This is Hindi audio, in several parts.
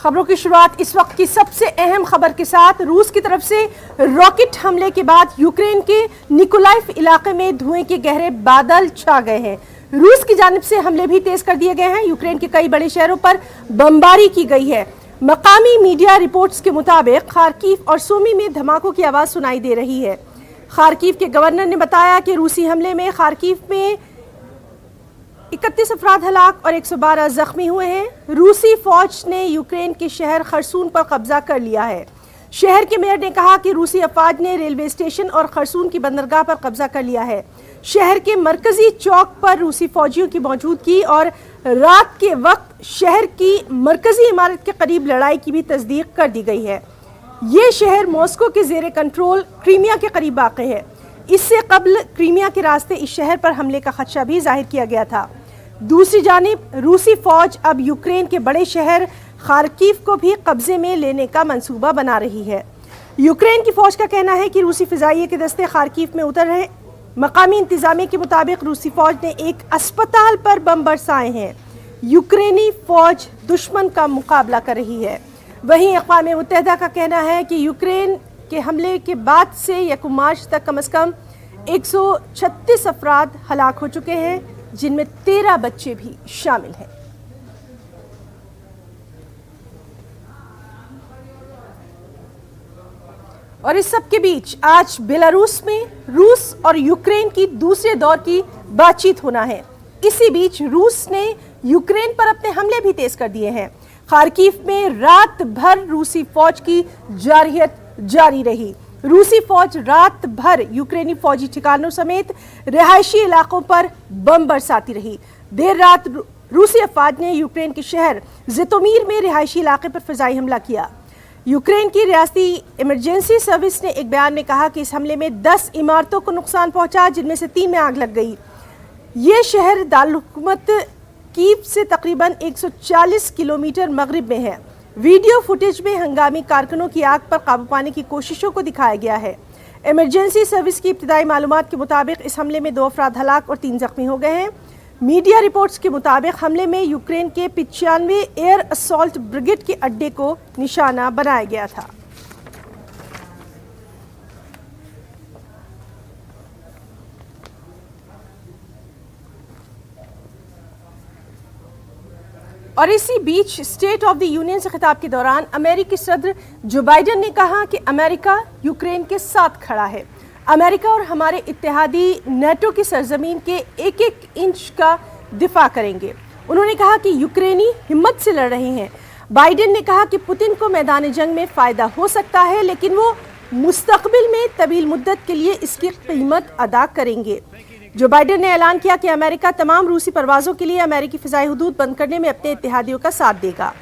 खबरों की शुरुआत इस वक्त की सबसे अहम खबर के साथ। रूस की तरफ से रॉकेट हमले के बाद यूक्रेन के निकोलाइव इलाके में धुएं के गहरे बादल छा गए हैं। रूस की जानिब से हमले भी तेज कर दिए गए हैं। यूक्रेन के कई बड़े शहरों पर बमबारी की गई है। मकामी मीडिया रिपोर्ट्स के मुताबिक खार्किव और सूमी में धमाकों की आवाज सुनाई दे रही है। खार्किव के गवर्नर ने बताया कि रूसी हमले में खार्किव में 31 अफराद हलाक और 112 जख्मी हुए हैं। रूसी फौज ने यूक्रेन के शहर खरसून पर कब्जा कर लिया है। शहर के मेयर ने कहा कि रूसी अफवाज ने रेलवे स्टेशन और खरसून की बंदरगाह पर कब्जा कर लिया है। शहर के मरकजी चौक पर रूसी फौजियों की मौजूदगी और रात के वक्त शहर की मरकजी इमारत के करीब लड़ाई की भी तस्दीक कर दी गई है। ये शहर मॉस्को के जेर कंट्रोल क्रीमिया के करीब वाक़ है। इससे कबल क्रीमिया के रास्ते इस शहर पर हमले का खदशा भी जाहिर किया गया था। दूसरी जानिब रूसी फौज अब यूक्रेन के बड़े शहर खार्किव को भी कब्जे में लेने का मंसूबा बना रही है। यूक्रेन की फौज का कहना है कि रूसी फिजाइये के दस्ते खार्किव में उतर रहे। मकामी इंतजामिया के मुताबिक रूसी फौज ने एक अस्पताल पर बम बरसाए हैं। यूक्रेनी फौज दुश्मन का मुकाबला कर रही है। वहीं अक़वाम मुत्तहिदा का कहना है कि यूक्रेन के हमले के बाद से 1 मार्च तक कम से कम 136 अफराद हलाक हो चुके हैं, जिनमें 13 बच्चे भी शामिल हैं। और इस सब के बीच आज बेलारूस में रूस और यूक्रेन की दूसरे दौर की बातचीत होना है। इसी बीच रूस ने यूक्रेन पर अपने हमले भी तेज कर दिए हैं। खार्किव में रात भर रूसी फौज की जारहियत जारी रही। रूसी फौज रात भर यूक्रेनी फौजी ठिकानों समेत रिहायशी इलाकों पर बम बरसाती रही। देर रात रूसी अफवाज ने यूक्रेन के शहर जितोमीर में रिहायशी इलाके पर फिजाई हमला किया। यूक्रेन की रियासती इमरजेंसी सर्विस ने एक बयान में कहा कि इस हमले में 10 इमारतों को नुकसान पहुंचा, जिनमें से 3 में आग लग गई। ये शहर दारुल-हुकूमत कीव से तकरीबन 140 किलोमीटर मगरिब में है। वीडियो फुटेज में हंगामी कारकुनों की आग पर काबू पाने की कोशिशों को दिखाया गया है। इमरजेंसी सर्विस की इब्तिदाई मालूमात के मुताबिक इस हमले में 2 अफराद हलाक और 3 जख्मी हो गए हैं। मीडिया रिपोर्ट्स के मुताबिक हमले में यूक्रेन के 95 एयर असॉल्ट ब्रिगेड के अड्डे को निशाना बनाया गया था। और इसी बीच स्टेट ऑफ द यूनियन से खिताब के दौरान अमेरिकी सदर जो बाइडेन ने कहा कि अमेरिका यूक्रेन के साथ खड़ा है। अमेरिका और हमारे इत्तेहादी नेटो की सरजमीन के एक-एक इंच का दिफा करेंगे। उन्होंने कहा कि यूक्रेनी हिम्मत से लड़ रहे हैं। बाइडेन ने कहा कि पुतिन को मैदान जंग में फ़ायदा हो सकता है, लेकिन वो मुस्तकबिल में तवील मुद्दत के लिए इसकी कीमत अदा करेंगे। जो बाइडेन ने ऐलान किया कि अमेरिका तमाम रूसी परवाज़ों के लिए अमेरिकी फ़िज़ाई हुदूद बंद करने में अपने इत्तेहादियों का साथ देगा।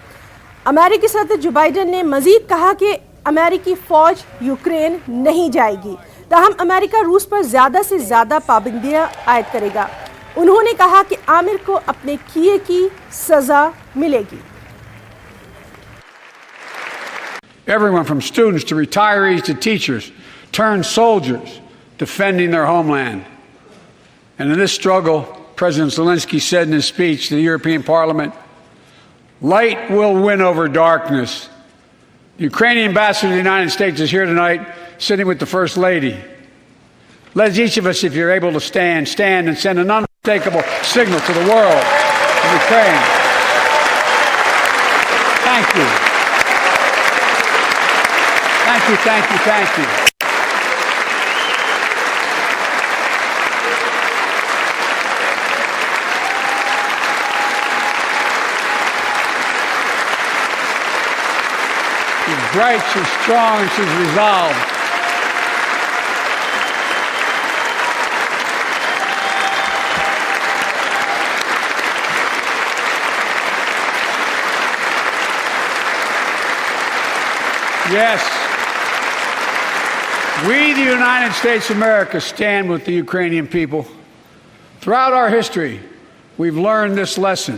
अमेरिकी सदर जो बाइडेन ने मज़ीद कहा कि अमेरिकी फ़ौज यूक्रेन नहीं जाएगी, ताहम अमेरिका रूस पर ज़्यादा से ज़्यादा पाबंदियाँ आयद करेगा। उन्होंने कहा कि आमिर को अपने किए की सज़ा मिलेगी। Everyone from students to retirees to teachers turned soldiers defending their homeland. And in this struggle, President Zelensky said in his speech to the European Parliament, light will win over darkness. The Ukrainian ambassador to the United States is here tonight, sitting with the First Lady. Let each of us, if you're able to stand and send an unmistakable signal to the world of Ukraine. Thank you. Thank you, thank you, thank you. She's bright, she's strong, and she's resolved. Yes, we, the United States of America, stand with the Ukrainian people. Throughout our history, we've learned this lesson.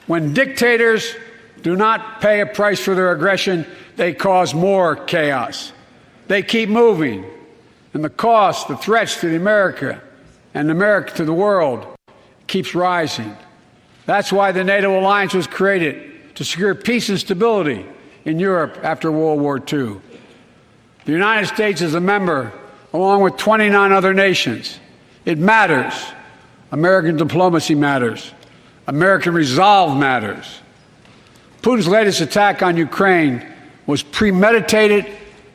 When dictators do not pay a price for their aggression, they cause more chaos. They keep moving, and the cost, the threats to America and America to the world keeps rising. That's why the NATO alliance was created, to to secure peace and stability in Europe after World War II. The United States is a member, along with 29 other nations. It matters. American diplomacy matters. American resolve matters. Putin's latest attack on Ukraine was premeditated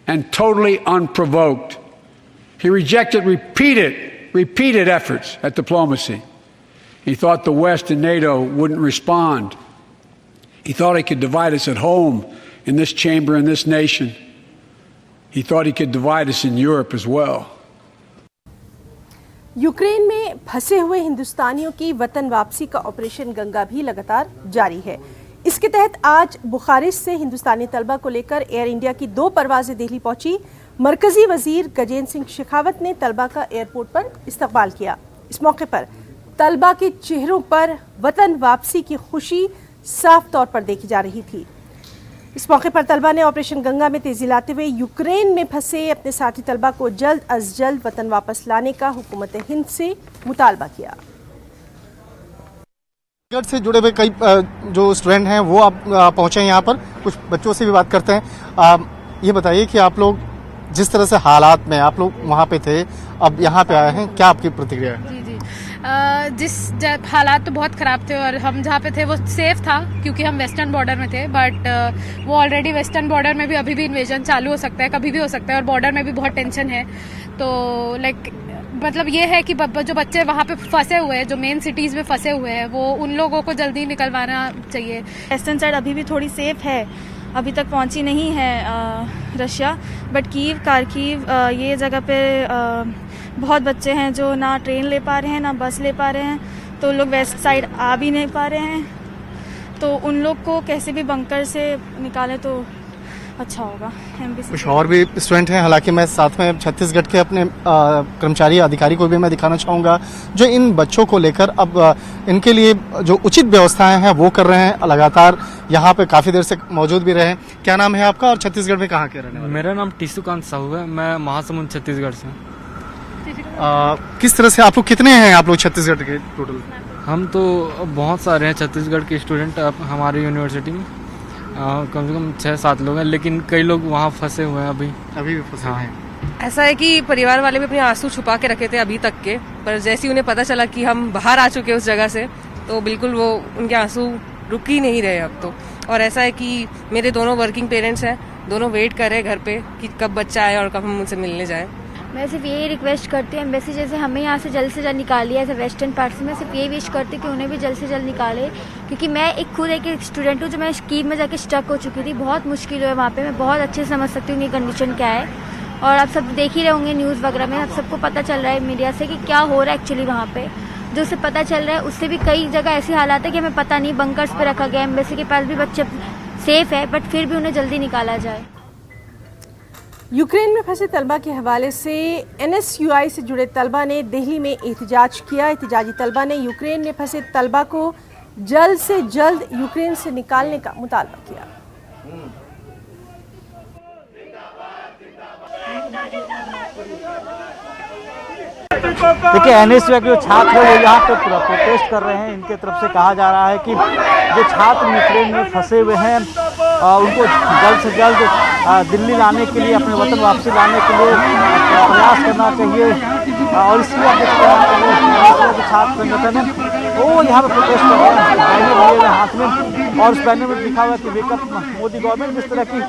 and totally unprovoked. He rejected repeated efforts at diplomacy. He thought the West and NATO wouldn't respond. He thought he could divide us at home, in this chamber, in this nation. He thought he could divide us in Europe as well. Ukraine में फंसे हुए हिंदुस्तानियों की वतन वापसी का ऑपरेशन गंगा भी लगातार जारी है। इसके तहत आज बुखारेस्ट से हिंदुस्तानी तलबा को लेकर एयर इंडिया की 2 परवाजें दिल्ली पहुंची। मरकजी वजीर गजेंद्र सिंह शेखावत ने तलबा का एयरपोर्ट पर इस्तकबाल किया। इस मौके पर तलबा के चेहरों पर वतन वापसी की खुशी साफ तौर पर देखी जा रही थी। इस मौके पर तलबा ने ऑपरेशन गंगा में तेजी लाते हुए यूक्रेन में फंसे अपने साथी तलबा को जल्द अज जल्द वतन वापस लाने का हुकूमत हिंद से मुतालबा किया। से जुड़े हुए कई जो स्टूडेंट हैं वो आप पहुंचे हैं यहाँ पर, कुछ बच्चों से भी बात करते हैं। ये बताइए कि आप लोग जिस तरह से हालात में आप लोग वहाँ पे थे, अब यहाँ पे आए हैं, क्या आपकी प्रतिक्रिया है? हालात तो बहुत ख़राब थे और हम जहाँ पे थे वो सेफ था क्योंकि हम वेस्टर्न बॉर्डर में थे, बट वो ऑलरेडी वेस्टर्न बॉर्डर में भी अभी भी इन्वेजन चालू हो सकता है, कभी भी हो सकता है और बॉर्डर में भी बहुत टेंशन है। तो मतलब ये है कि जो बच्चे वहाँ पे फंसे हुए हैं, जो मेन सिटीज़ में फंसे हुए हैं, वो उन लोगों को जल्दी निकलवाना चाहिए। वेस्टर्न साइड अभी भी थोड़ी सेफ है, अभी तक पहुंची नहीं है रशिया, बट कीव, खार्किव ये जगह पे बहुत बच्चे हैं जो ना ट्रेन ले पा रहे हैं ना बस ले पा रहे हैं, तो लोग वेस्ट साइड आ भी नहीं पा रहे हैं। तो उन लोग को कैसे भी बंकर से निकालें तो अच्छा होगा। कुछ और भी स्टूडेंट हैं, हालांकि मैं साथ में छत्तीसगढ़ के अपने कर्मचारी अधिकारी को भी मैं दिखाना चाहूँगा जो इन बच्चों को लेकर अब इनके लिए जो उचित व्यवस्थाएं हैं वो कर रहे हैं। लगातार यहाँ पे काफ़ी देर से मौजूद भी रहे। क्या नाम है आपका और छत्तीसगढ़ में कहाँ के रहने वाले? मेरा नाम टीसूकांत साहू है, मैं महासमुंद छत्तीसगढ़ से। किस तरह से आप लोग कितने हैं आप लोग छत्तीसगढ़ के टोटल? हम तो बहुत सारे हैं छत्तीसगढ़ के स्टूडेंट हमारी यूनिवर्सिटी में, कम से कम 6-7 लोग हैं, लेकिन कई लोग वहाँ फंसे हुए हैं अभी भी फंसे हैं। ऐसा है कि परिवार वाले भी अपने आंसू छुपा के रखे थे अभी तक के, पर जैसे ही उन्हें पता चला कि हम बाहर आ चुके उस जगह से, तो बिल्कुल वो उनके आंसू रुक ही नहीं रहे अब तो। और ऐसा है कि मेरे दोनों वर्किंग पेरेंट्स हैं, दोनों वेट कर रहे हैं घर पे कि कब बच्चा आए और कब हम उनसे मिलने जाएं। मैं सिर्फ यही रिक्वेस्ट करती हूँ एम्बेसी जैसे हमें यहाँ से जल्द निकालिए ऐसे वेस्टर्न पार्ट से, मैं सिर्फ यही विश करती हूँ कि उन्हें भी जल्द से जल्द निकाले, क्योंकि मैं खुद एक स्टूडेंट हूँ जो मैं कीव में जाके स्टक हो चुकी थी। बहुत मुश्किल है वहाँ पे, मैं बहुत अच्छे से समझ सकती हूँ कि कंडीशन क्या है। और आप सब देख ही रहे होंगे न्यूज़ वगैरह में, आप सबको पता चल रहा है मीडिया से कि क्या हो रहा है एक्चुअली वहाँ पे। जो उसे पता चल रहा है उससे भी कई जगह ऐसी हालात है कि हमें पता नहीं, बंकर्स पे रखा गया, एम्बेसी के पास भी बच्चे सेफ है, बट फिर भी उन्हें जल्दी निकाला जाए। यूक्रेन में फंसे तलबा के हवाले से NSUI से जुड़े तलबा ने दिल्ली में एहतजाज किया। एहतजाजी तलबा ने यूक्रेन में फंसे तलबा को जल्द से जल्द यूक्रेन से निकालने का मुतालबा किया। देखिए NSUI के जो छात्र हैं वो यहाँ पे प्रोटेस्ट कर रहे हैं। इनके तरफ से कहा जा रहा है कि जो छात्र यूक्रेन में फंसे हुए हैं उनको जल्द से जल्द दिल्ली लाने के लिए, अपने वतन वापसी लाने के लिए प्रयास करना चाहिए। और इसलिए जो छात्र संगठन है वो यहाँ पे प्रोटेस्ट कर रहे हैं, बैनर लिए हुए हाथ में, और उस बैनर में लिखा हुआ है कि वेकअप मोदी गवर्नमेंट। इस तरह की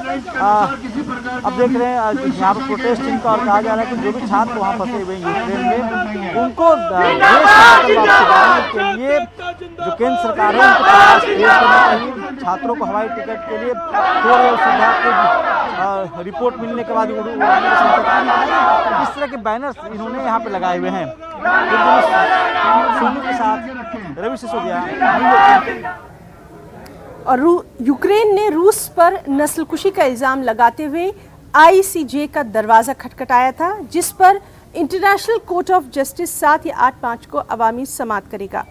अब देख रहे हैं यहाँ पर प्रोटेस्ट इनका, और कहा जा रहा है कि जो भी छात्र वहाँ फंसे हुए हैं यूक्रेन में उनको देश वापसी लाने के लिए जो केंद्र सरकार है उनको प्रयास करना चाहिए। छात्रों को हवाई टिकट के लिए थोड़ी सुविधा की रिपोर्ट मिलने के बाद उड़ाने की इस तरह के बैनर्स इन्होंने यहाँ पे लगाए हुए हैं। सोनू के साथ रवि सिसोदिया। और यूक्रेन ने रूस पर नस्लकुशी का इल्जाम लगाते हुए ICJ का दरवाजा खटखटाया था, जिस पर इंटरनेशनल कोर्ट ऑफ जस्टिस 7 या 8 मार्च को अवामी समाअत करेगा।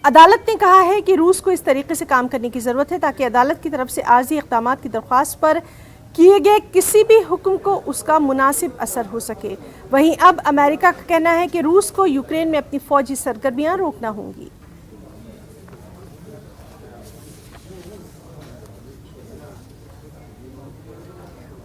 अदालत ने कहा है कि रूस को इस तरीके से काम करने की ज़रूरत है ताकि अदालत की तरफ से आर्जी इक़दामात की दरख्वास्त पर किए गए किसी भी हुक्म को उसका मुनासिब असर हो सके। वहीं अब अमेरिका का कहना है कि रूस को यूक्रेन में अपनी फौजी सरगर्मियां रोकना होंगी।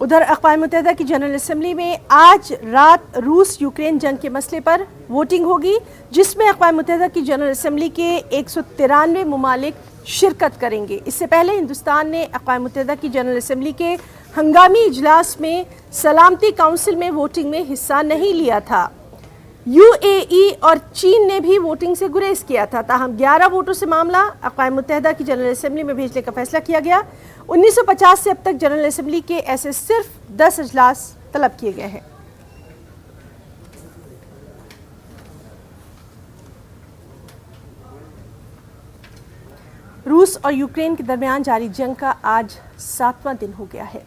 उधर अक़वाम मुत्तहिदा की जनरल असेंबली में आज रात रूस यूक्रेन जंग के मसले पर वोटिंग होगी, जिसमें अक़वाम मुत्तहिदा की जनरल असेंबली के 193 ममालिक शिरकत करेंगे। इससे पहले हिंदुस्तान ने अक़वाम मुत्तहिदा की जनरल असेंबली के हंगामी इजलास में सलामती काउंसिल में वोटिंग में हिस्सा नहीं लिया था। यूएई और चीन ने भी वोटिंग से गुरेज किया था, ताहम 11 वोटों से मामला अक़वाम मुत्तहिदा की जनरल असेंबली में भेजने का फैसला किया गया। 1950 से अब तक जनरल असेंबली के ऐसे सिर्फ 10 इजलास तलब किए गए हैं। रूस और यूक्रेन के दरमियान जारी जंग का आज 7वां दिन हो गया है।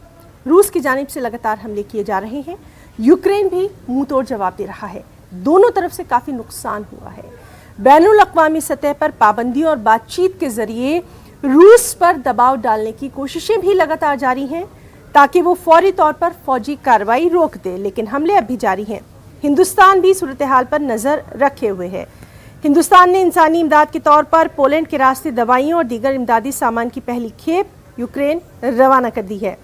रूस की जानिब से लगातार हमले किए जा रहे हैं, यूक्रेन भी मुंह तोड़ जवाब दे रहा है। दोनों तरफ से काफी नुकसान हुआ है। बैनुल अक़वामी सतह पर पाबंदियों और बातचीत के जरिए रूस पर दबाव डालने की कोशिशें भी लगातार जारी हैं ताकि वो फौरी तौर पर फौजी कार्रवाई रोक दे, लेकिन हमले अब भी जारी हैं। हिंदुस्तान भी सूरत हाल पर नजर रखे हुए है। हिंदुस्तान ने इंसानी इमदाद के तौर पर पोलैंड के रास्ते दवाइयों और दीगर इमदादी सामान की पहली खेप यूक्रेन रवाना कर दी है।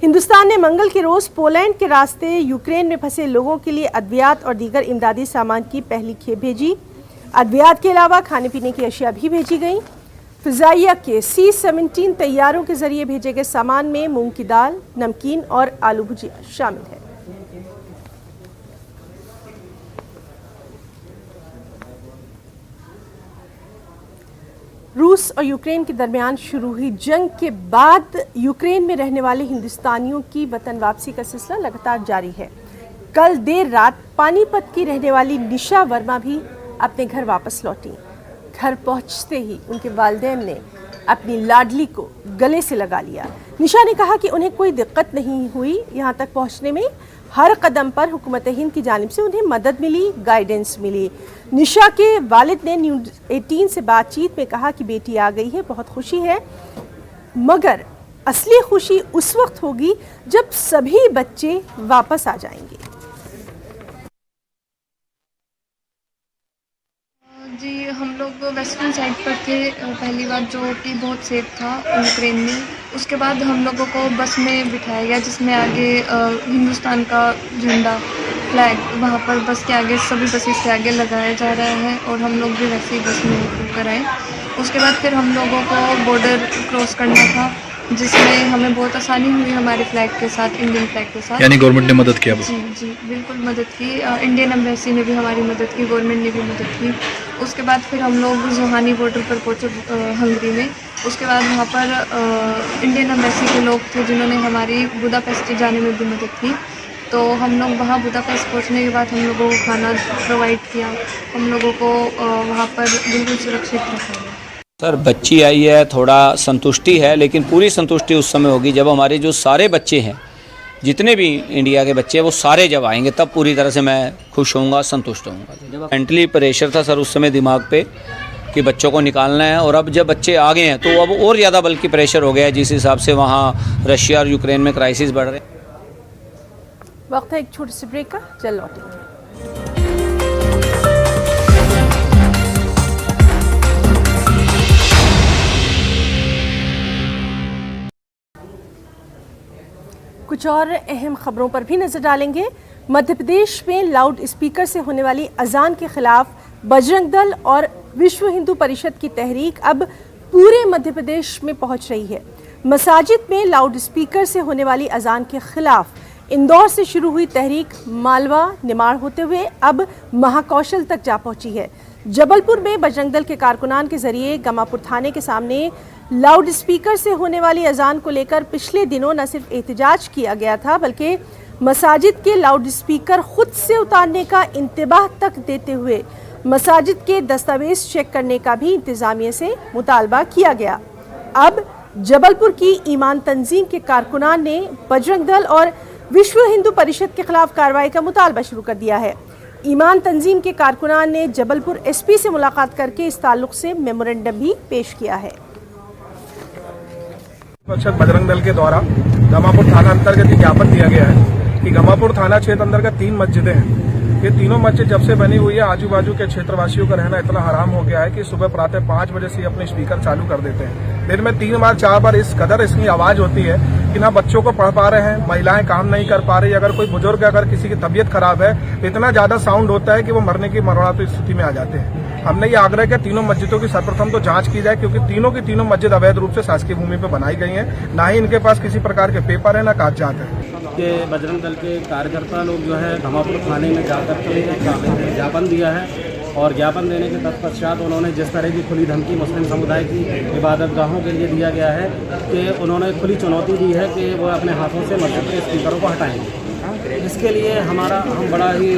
हिंदुस्तान ने मंगल के रोज पोलैंड के रास्ते यूक्रेन में फंसे लोगों के लिए अद्वियात और दीगर इमदादी सामान की पहली खेप भेजी। अद्वियात के अलावा खाने पीने की अशिया भी भेजी गई। फिजाइया के C-17 तैयारों के जरिए भेजे गए सामान में मूंग की दाल, नमकीन और आलू भुजिया शामिल है। रूस और यूक्रेन के दरमियान शुरू हुई जंग के बाद यूक्रेन में रहने वाले हिंदुस्तानियों की वतन वापसी का सिलसिला लगातार जारी है। कल देर रात पानीपत की रहने वाली निशा वर्मा भी अपने घर वापस लौटी। घर पहुंचते ही उनके वालिदैन ने अपनी लाडली को गले से लगा लिया। निशा ने कहा कि उन्हें कोई दिक्कत नहीं हुई, यहाँ तक पहुँचने में हर कदम पर हुकूमत हिंद की जानिब से उन्हें मदद मिली, गाइडेंस मिली। निशा के वालिद ने न्यूज़ 18 से बातचीत में कहा कि बेटी आ गई है, बहुत खुशी है, मगर असली खुशी उस वक्त होगी जब सभी बच्चे वापस आ जाएंगे। जी, हम लोग वेस्टर्न साइड पर थे पहली बार, जो कि बहुत सेफ था यूक्रेन में। उसके बाद हम लोगों को बस में बिठाया गया जिसमें आगे हिंदुस्तान का झंडा, फ्लैग वहाँ पर बस के आगे, सभी बसेस के आगे लगाया जा रहा है और हम लोग भी वैसे ही बस में उतर आए। उसके बाद फिर हम लोगों को बॉर्डर क्रॉस करना था, जिसमें हमें बहुत आसानी हुई हमारे फ्लैग के साथ, इंडियन फ्लैग के साथ। यानी गवर्नमेंट ने मदद किया? जी जी, बिल्कुल मदद की। इंडियन एम्बेसी ने भी हमारी मदद की, गवर्नमेंट ने भी मदद की। उसके बाद फिर हम लोग जोहानी बॉर्डर पर पहुँचे हंगरी में। उसके बाद वहाँ पर इंडियन एम्बेसी के लोग थे जिन्होंने हमारी बुदापेस्ट जाने में भी मदद की। तो हम लोग वहाँ बुदापेस्ट पहुँचने के बाद हम लोगों को खाना प्रोवाइड किया, हम लोगों को वहाँ पर बिल्कुल सुरक्षित रखा गया। सर, बच्ची आई है, थोड़ा संतुष्टि है, लेकिन पूरी संतुष्टि उस समय होगी जब हमारे जो सारे बच्चे हैं, जितने भी इंडिया के बच्चे हैं, वो सारे जब आएंगे तब पूरी तरह से मैं खुश होऊंगा, संतुष्ट होऊंगा। मेंटली प्रेशर था सर उस समय दिमाग पे कि बच्चों को निकालना है, और अब जब बच्चे आ गए हैं तो अब और ज़्यादा बल्कि प्रेशर हो गया है, जिस हिसाब से वहाँ रशिया और यूक्रेन में क्राइसिस बढ़ रहे हैं। वक्त है एक छोटे से ब्रेक का, चल लौटेंगे। कुछ और अहम खबरों पर भी नजर डालेंगे। मध्य प्रदेश में लाउड स्पीकर से होने वाली अजान के खिलाफ बजरंग दल और विश्व हिंदू परिषद की तहरीक अब पूरे मध्य प्रदेश में पहुंच रही है। मसाजिद में लाउड स्पीकर से होने वाली अजान के खिलाफ इंदौर से शुरू हुई तहरीक मालवा निमाड़ होते हुए अब महाकौशल तक जा पहुंची है। जबलपुर में बजरंग दल के कारकुनान के जरिए गमापुर थाने के सामने लाउड स्पीकर से होने वाली अजान को लेकर पिछले दिनों न सिर्फ एहतजाज किया गया था, बल्कि मसाजिद के लाउड स्पीकर खुद से उतारने का इंतबाह तक देते हुए मसाजिद के दस्तावेज चेक करने का भी इंतजामिया से मुतालबा किया गया। अब जबलपुर की ईमान तंजीम के कारकुनान ने बजरंग दल और विश्व हिंदू परिषद के खिलाफ कार्रवाई का मुतालबा शुरू कर दिया है। ईमान तंजीम के कारकुनान ने जबलपुर एसपी से मुलाकात करके इस ताल्लुक से मेमोरेंडम भी पेश किया है। बजरंग दल के द्वारा गमापुर थाना अंतर्गत ज्ञापन दिया गया है कि गमापुर थाना क्षेत्र अंतर्गत 3 मस्जिदें हैं। ये तीनों मस्जिद जब से बनी हुई है, आजू बाजू के क्षेत्रवासियों का रहना इतना हराम हो गया है कि सुबह प्रातः 5 बजे से अपने स्पीकर चालू कर देते हैं। दिन में 3 बार 4 बार इस कदर इसकी आवाज होती है कि ना बच्चों को पढ़ पा रहे हैं, महिलाएं काम नहीं कर पा रही, अगर कोई बुजुर्ग अगर किसी की तबीयत खराब है तो इतना ज्यादा साउंड होता है कि वो मरने की मरणातुर स्थिति में आ जाते हैं। हमने ये आग्रह किया तीनों मस्जिदों की सर्वप्रथम तो जांच की जाए, क्योंकि तीनों की तीनों मस्जिद अवैध रूप से शासकीय भूमि पर बनाई गई हैं, ना ही इनके पास किसी प्रकार के पेपर है ना कागजात है। के बजरंग दल के कार्यकर्ता लोग जो है घमापुर थाने में जाकर के ज्ञापन दिया है और ज्ञापन देने के तत्पश्चात उन्होंने जिस तरह की खुली धमकी मुस्लिम समुदाय की इबादतगाहों के लिए दिया गया है कि उन्होंने खुली चुनौती दी है कि वो अपने हाथों से मस्जिद के स्पीकरों को हटाएंगे। इसके लिए हम बड़ा ही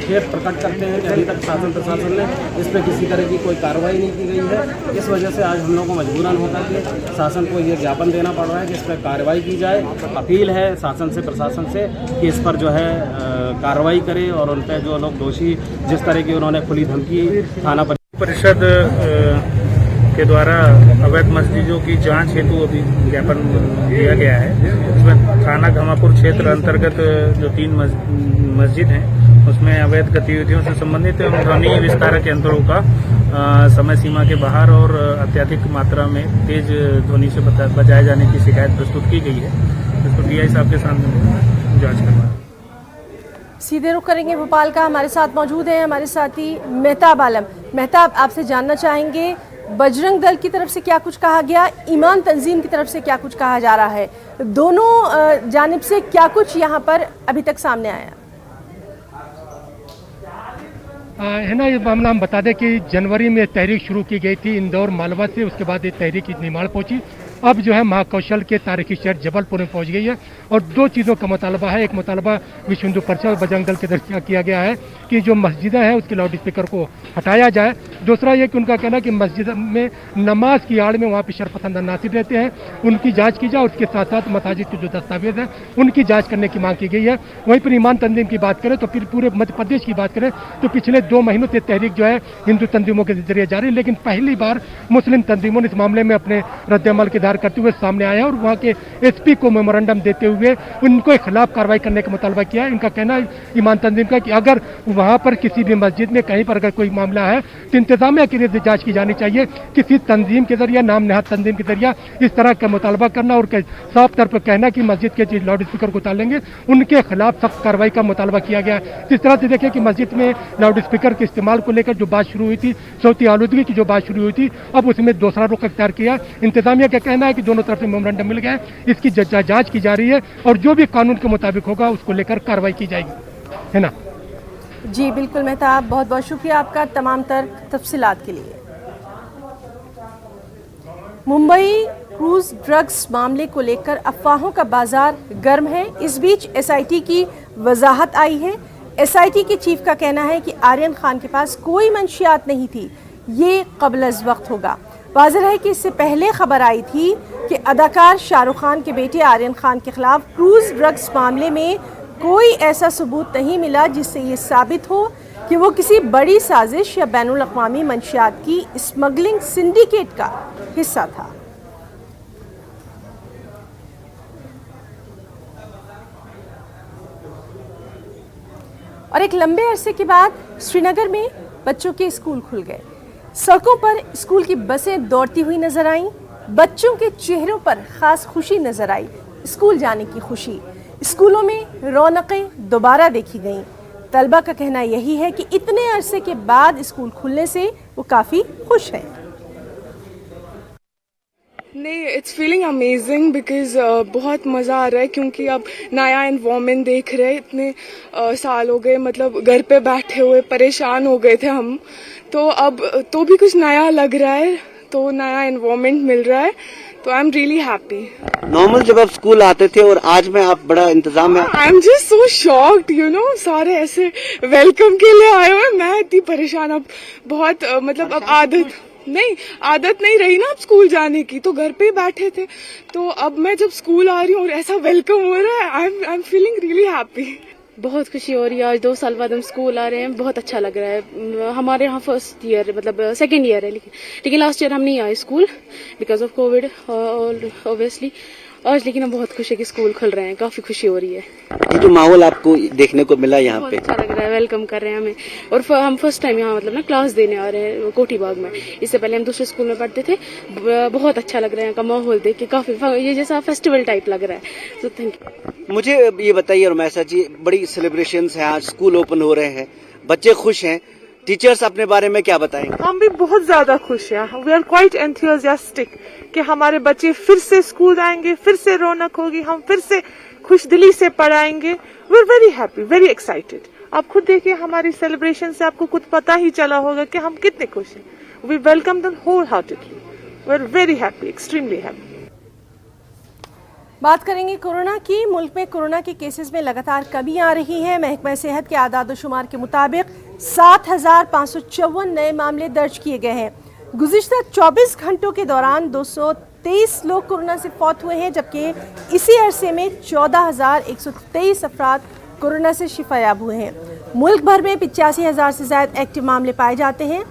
खेद प्रकट करते हैं कि अभी तक शासन प्रशासन ने इस पर किसी तरह की कोई कार्रवाई नहीं की गई है। इस वजह से आज हम लोग को मजबूरन होकर के शासन को ये ज्ञापन देना पड़ रहा है कि इस पर कार्रवाई की जाए। अपील है शासन से प्रशासन से कि इस पर जो है कार्रवाई करे और उन पर जो लोग दोषी जिस तरह की उन्होंने खुली धमकी थाना परिषद के द्वारा अवैध मस्जिदों की जांच हेतु अभी ज्ञापन दिया गया है। इसमें थाना घमापुर क्षेत्र अंतर्गत जो 3 मस्जिद हैं उसमें अवैध गतिविधियों से संबंधित ध्वनि विस्तारक यंत्रों का समय सीमा के बाहर और अत्यधिक मात्रा में तेज ध्वनि से बजाए जाने की शिकायत प्रस्तुत की गई है। इसको डीआई साहब के सामने जांच करवा। सीधे रुख करेंगे भोपाल का। हमारे साथ मौजूद हैं हमारे साथी मेहताब आलम। मेहताब, आपसे जानना चाहेंगे बजरंग दल की तरफ से क्या कुछ कहा गया, ईमान तंजीम की तरफ से क्या कुछ कहा जा रहा है, दोनों जानिब से क्या कुछ यहाँ पर अभी तक सामने आया है ना। ये मामला हम बता दें कि जनवरी में तहरीक शुरू की गई थी इंदौर मालवा से, उसके बाद ये तहरीक निमाड़ पहुंची, अब जो है महाकौशल के तारीखी शहर जबलपुर में पहुंच गई है और 2 चीज़ों का मुतालबा है। एक मुतालबा विश्व हिंदू परिषद और बजरंग दल के दर्जा किया गया है कि जो मस्जिदें हैं उसके लाउड स्पीकर को हटाया जाए। दूसरा ये कि उनका कहना है कि मस्जिद में नमाज की आड़ में वहाँ पे शरपसंद नासिर रहते हैं, उनकी जाँच की जाए और उसके साथ साथ मसाजिद के जो दस्तावेज हैं उनकी जाँच करने की मांग की गई है। वहीं पर ईमान तंजीम की बात करें तो फिर पूरे मध्य प्रदेश की बात करें तो पिछले 2 महीनों से तहरीक जो है हिंदू तंजीमों के जरिए जारी, लेकिन पहली बार मुस्लिम तंजीमों ने इस मामले में अपने रद्द-ए-अमल के दायर करते हुए सामने आया और वहाँ के एसपी को मेमोरेंडम देते हुए उनको खिलाफ कार्रवाई करने का मुतालबा किया। इनका कहना है ईमान तंजीम का कि अगर वहाँ पर किसी भी मस्जिद में कहीं पर अगर कोई मामला है तो इंतजामिया के लिए जांच की जानी चाहिए। किसी तंजीम के जरिए, नाम नहाद तंजीम के जरिए इस तरह का मुतालबा करना और साफ तौर पर कहना कि मस्जिद के लाउड स्पीकर को उतारेंगे, उनके खिलाफ सख्त कार्रवाई का मुतालबा किया गया। जिस तरह से देखिए कि मस्जिद में लाउड स्पीकर के इस्तेमाल को लेकर जो बात शुरू हुई थी, सौती आलूदगी की जो बात शुरू हुई थी, अब उसमें दूसरा रुख अख्तियार किया। इंतजामिया का कहना है कि दोनों तरफ से मेमोरेंडम मिल गया, इसकी जांच की जा रही है और जो भी कानून के मुताबिक होगा उसको लेकर कार्रवाई की जाएगी, है ना। जी बिल्कुल मेहताब, बहुत बहुत शुक्रिया आपका तमाम तर तफसीलात के लिए। मुंबई क्रूज ड्रग्स मामले को लेकर अफवाहों का बाजार गर्म है। इस बीच एसआईटी की वजाहत आई है। एसआईटी के चीफ का कहना है कि आर्यन खान के पास कोई मंशियात नहीं थी, ये कबल अज वक्त होगा। वाज़ेह है कि इससे पहले खबर आई थी कि अदाकार शाहरुख खान के बेटे आर्यन खान के खिलाफ क्रूज ड्रग्स मामले में कोई ऐसा सबूत नहीं मिला जिससे ये साबित हो कि वो किसी बड़ी साजिश या बैनुल अक़वामी मंशियात की स्मगलिंग सिंडिकेट का हिस्सा था। और एक लंबे अरसे के बाद श्रीनगर में बच्चों के स्कूल खुल गए। सड़कों पर स्कूल की बसें दौड़ती हुई नजर आईं। बच्चों के चेहरों पर खास खुशी नजर आई, स्कूल जाने की खुशी। स्कूलों में रौनकें दोबारा देखी गईं। तलबा का कहना यही है कि इतने अरसे के बाद स्कूल खुलने से वो काफ़ी खुश हैं। नहीं, इट्स फीलिंग अमेजिंग बिकॉज बहुत मज़ा आ रहा है क्योंकि अब नया एनवायरनमेंट देख रहे हैं। इतने साल हो गए, मतलब घर पे बैठे हुए परेशान हो गए थे हम, तो अब तो भी कुछ नया लग रहा है, तो नया एनवायरनमेंट मिल रहा है, तो I am really happy. Normal जब आप स्कूल आते थे और आज में आप बड़ा इंतजाम है। I am just so shocked, you know, सारे ऐसे वेलकम के लिए आए हुए, मैं इतनी परेशान। अब बहुत मतलब अब आदत नहीं रही ना अब स्कूल जाने की, तो घर पे ही बैठे थे, तो अब मैं जब स्कूल आ रही हूँ और ऐसा वेलकम हो रहा है, I am feeling really happy. बहुत खुशी हो रही है। आज 2 साल बाद हम स्कूल आ रहे हैं, बहुत अच्छा लग रहा है। हमारे यहाँ फर्स्ट ईयर मतलब सेकेंड ईयर है, लेकिन लास्ट ईयर हम नहीं आए school because of Covid obviously. आज लेकिन हम बहुत खुश है कि स्कूल खुल रहे हैं, काफ़ी खुशी हो रही है। ये जो माहौल आपको देखने को मिला यहाँ पे, बहुत अच्छा लग रहा है, वेलकम कर रहे हैं हमें। और हम फर्स्ट टाइम यहाँ मतलब ना क्लास देने आ रहे हैं कोठी बाग में। इससे पहले हम दूसरे स्कूल में पढ़ते थे। बहुत अच्छा लग रहा है यहाँ का माहौल देख के, काफ़ी ये जैसा फेस्टिवल टाइप लग रहा है। तो थैंक यू। मुझे ये बताइए रमेशा जी, बड़ी सेलिब्रेशंस हैं, आज स्कूल ओपन हो रहे हैं, बच्चे खुश हैं, टीचर्स अपने बारे में क्या बताएंगे? हम भी बहुत ज्यादा खुश हैं। वी आर क्वाइट एंथुसियास्टिक कि हमारे बच्चे फिर से स्कूल आएंगे, फिर से रौनक होगी, हम फिर से खुश दिली से पढ़ाएंगे। We are very happy, very excited. आप खुद देखिए हमारी सेलिब्रेशन से आपको खुद पता ही चला होगा कि हम कितने खुश हैं। We welcome them wholeheartedly. We are very happy, extremely happy. बात करेंगे कोरोना की। मुल्क में कोरोना के केसेस में लगातार कमी आ रही है। महकमा सेहत के आदाद-ओ-शुमार के मुताबिक 7,554 नए मामले दर्ज किए गए हैं। गुज़िश्ता 24 घंटों के दौरान 223 लोग कोरोना से फौत हुए हैं, जबकि इसी अरसे में 14,123 अफराद कोरोना से शिफायाब हुए हैं। मुल्क भर में 85,000 से ज़्यादा एक्टिव मामले पाए जाते हैं।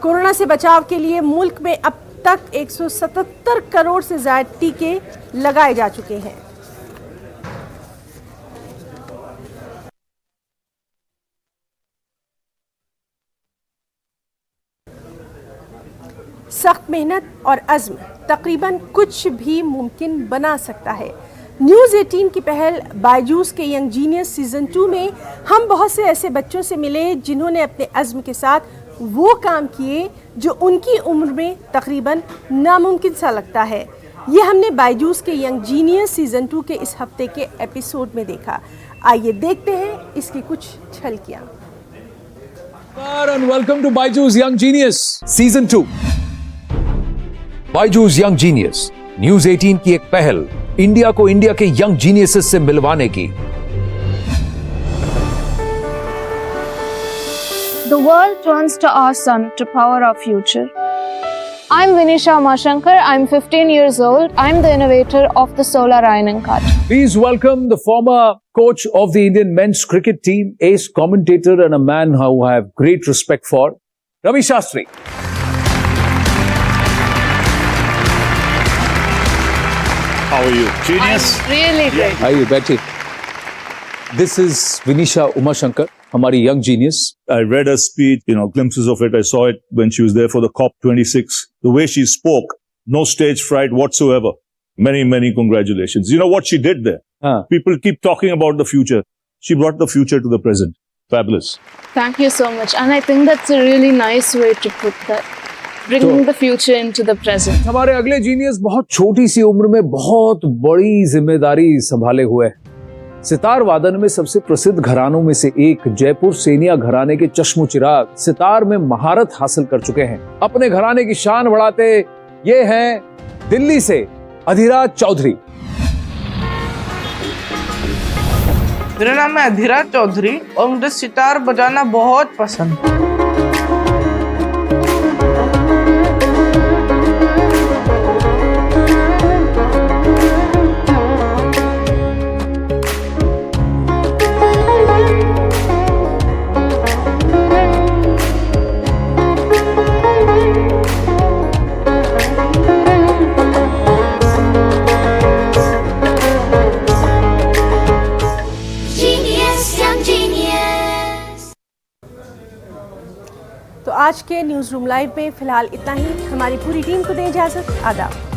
कोरोना से बचाव के लिए मुल्क में अब तक 177 करोड़ से ज़्यादा टीके लगाए जा चुके हैं। सख्त मेहनत और अज़्म तकरीबन कुछ भी मुमकिन बना सकता है। न्यूज़ 18 की पहल बायजूस के यंग जीनियस सीज़न 2 में हम बहुत से ऐसे बच्चों से मिले जिन्होंने अपने अज़्म के साथ वो काम किए जो उनकी उम्र में तकरीबन नामुमकिन सा लगता है। ये हमने बायजूस के यंग जीनियस सीज़न 2 के इस हफ्ते के एपिसोड में देखा। आइए देखते हैं इसकी कुछ झलकियाँ। And welcome to Byju's Young Genius Season 2. Byju's Young Genius, news 18 की एक पहल इंडिया को इंडिया के यंग जीनियसेस से मिलवाने की। The world turns to our sun to power our future. I'm Vinisha Umashankar. I'm 15 years old. I'm the innovator of the solar ironing cart. Please welcome the former coach of the Indian men's cricket team, ace commentator and a man who I have great respect for, Ravi Shastri. How are you? Genius? I'm really great. आइए बैठिए। This is Vinisha Umashankar, हमारी young genius. I read her speech, glimpses of it. I saw it when she was there for the COP26. The way she spoke, no stage fright whatsoever. Many, many congratulations. You know what she did there? People keep talking about the future. She brought the future to the present. Fabulous. Thank you so much. And I think that's a really nice way to put that. Bringing the future into the present. हमारे अगले जीनियस बहुत छोटी सी उम्र में बहुत बड़ी जिम्मेदारी संभाले हुए हैं। सितार वादन में सबसे प्रसिद्ध घरानों में से एक जयपुर सेनिया घराने के चश्मो चिराग सितार में महारत हासिल कर चुके हैं। अपने घराने की शान बढ़ाते ये हैं दिल्ली से अधिराज चौधरी। मेरा नाम है अधिराज चौधरी और मुझे सितार बजाना बहुत पसंद है। तो आज के न्यूज़ रूम लाइव में फिलहाल इतना ही। हमारी पूरी टीम को दें इजाज़त। आदाब।